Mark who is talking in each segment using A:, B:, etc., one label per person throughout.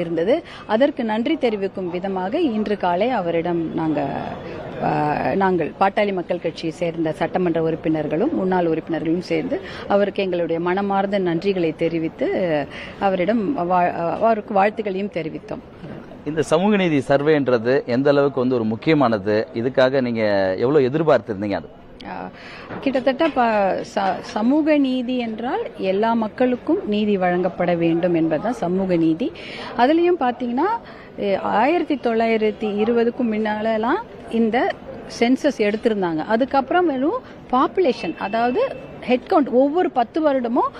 A: இருந்தது. அதற்கு நன்றி தெரிவிக்கும் விதமாக இன்று காலை அவரிடம் நாங்கள் பாட்டாளி மக்கள் கட்சியை சேர்ந்த சட்டமன்ற உறுப்பினர்களும் முன்னாள் உறுப்பினர்களும் சேர்ந்து அவருக்கு எங்களுடைய மனமார்ந்த நன்றிகளை தெரிவித்து அவரிடம் அவருக்கு வாழ்த்துக்களையும் தெரிவித்தோம்.
B: இந்த சமூக நீதி சர்வேன்றது எந்த அளவுக்கு ஒரு முக்கியமானது, இதுக்காக நீங்க எவ்வளவு எதிர்பார்த்திருந்தீங்க? அது
A: கிட்டத்தட்ட சமூக நீதி என்றால் எல்லா மக்களுக்கும் நீதி வழங்கப்பட வேண்டும் என்பதுதான் சமூக நீதி. அதுலயும் பாத்தீங்கன்னா 1920க்கும் முன்னாலலாம் இந்த சென்சஸ் எடுத்திருந்தாங்க. அதுக்கப்புறம் வெறும் பாப்புலேஷன், அதாவது ஹெட் கவுண்ட், ஒவ்வொரு 10 வருடமும்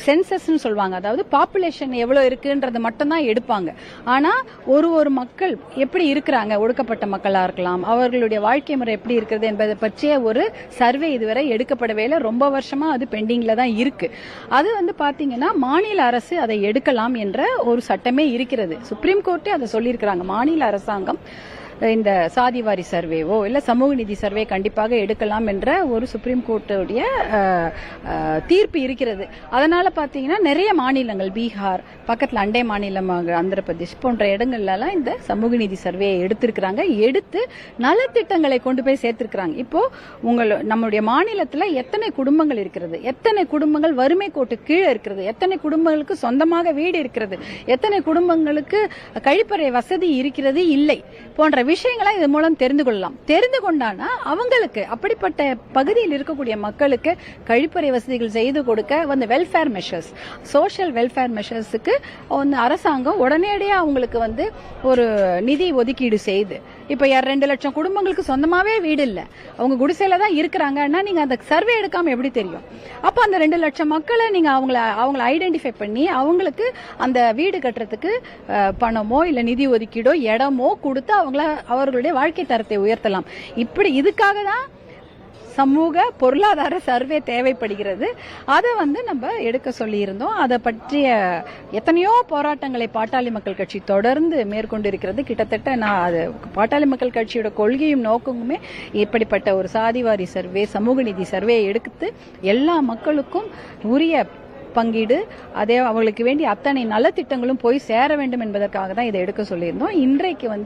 A: சென்சஸ் சொல்லுவாங்க. அதாவது பாப்புலேஷன் எவ்வளவு இருக்குன்றது மட்டும் தான் எடுப்பாங்க. ஆனா ஒரு மக்கள் எப்படி இருக்கிறாங்க, ஒடுக்கப்பட்ட மக்களா இருக்கலாம், அவர்களுடைய வாழ்க்கை முறை எப்படி இருக்கிறது என்பதை பற்றிய ஒரு சர்வே இதுவரை எடுக்கப்படவே இல்லை. ரொம்ப வருஷமா அது பெண்டிங்ல தான் இருக்கு. அது பாத்தீங்கன்னா மாநில அரசு அதை எடுக்கலாம் என்ற ஒரு சட்டமே இருக்கிறது. சுப்ரீம் கோர்ட்டே அதை சொல்லியிருக்கிறாங்க. மாநில அரசாங்கம் இந்த சாதிவாரி சர்வேவோ இல்ல சமூக நீதி சர்வே கண்டிப்பாக எடுக்கலாம் என்ற ஒரு சுப்ரீம் கோர்ட்டுடைய தீர்ப்பு இருக்கிறது. அதனால பாத்தீங்கன்னா நிறைய மாநிலங்கள், பீகார் பக்கத்துல அண்டை மாநிலமாக ஆந்திர பிரதேஷ் போன்ற இடங்கள்லாம் இந்த சமூக நீதி சர்வேயை எடுத்திருக்கிறாங்க. எடுத்து நலத்திட்டங்களை கொண்டு போய் சேர்த்திருக்கிறாங்க. இப்போ நம்முடைய மாநிலத்துல எத்தனை குடும்பங்கள் இருக்கிறது, எத்தனை குடும்பங்கள் வறுமை கோட்டு கீழே இருக்கிறது, எத்தனை குடும்பங்களுக்கு சொந்தமாக வீடு இருக்கிறது, எத்தனை குடும்பங்களுக்கு கழிப்பறை வசதி இருக்கிறது இல்லை போன்ற விஷயங்களை இது மூலம் தெரிந்து கொள்ளலாம். தெரிந்து கொண்டானா அவங்களுக்கு, அப்படிப்பட்ட பகுதியில் இருக்கக்கூடிய மக்களுக்கு கழிப்பறை வசதிகள் செய்து கொடுக்க வெல்ஃபேர் மெஷர்ஸ், சோஷியல் வெல்ஃபேர் மெஷர்ஸுக்கு அரசாங்கம் உடனடியாக அவங்களுக்கு ஒரு நிதி ஒதுக்கீடு செய்து, இப்ப 2 லட்சம் குடும்பங்களுக்கு சொந்தமாவே வீடு இல்ல, அவங்க குடிசையில தான் இருக்கிறாங்கன்னா நீங்க அந்த சர்வே எடுக்காம எப்படி தெரியும்? அப்ப அந்த 2 லட்சம் மக்களை நீங்க அவங்கள ஐடென்டிஃபை பண்ணி அவங்களுக்கு அந்த வீடு கட்டுறதுக்கு பணமோ இல்ல நிதி ஒதுக்கீடோ இடமோ கொடுத்து அவர்களுடைய வாழ்க்கை தரத்தை உயர்த்தலாம். இதுக்காக தான் சமூக பொருளாதார சர்வே தேவைப்படுகிறது. அதை நம்ம எடுக்க சொல்லி இருந்தோம். அதை பற்றிய எத்தனையோ போராட்டங்களை பாட்டாளி மக்கள் கட்சி தொடர்ந்து மேற்கொண்டிருக்கிறது. கிட்டத்தட்ட பாட்டாளி மக்கள் கட்சியோட கொள்கையும் நோக்கமுமே இப்படிப்பட்ட ஒரு சாதிவாரி சர்வே, சமூக நீதி சர்வே எடுத்து எல்லா மக்களுக்கும் உரிய பங்கீடு, அதே அவங்களுக்கு வேண்டிய அத்தனை நலத்திட்டங்களும் போய் சேர வேண்டும் என்பதற்காக தான் இதை எடுக்க சொல்லியிருந்தோம். இன்றைக்கு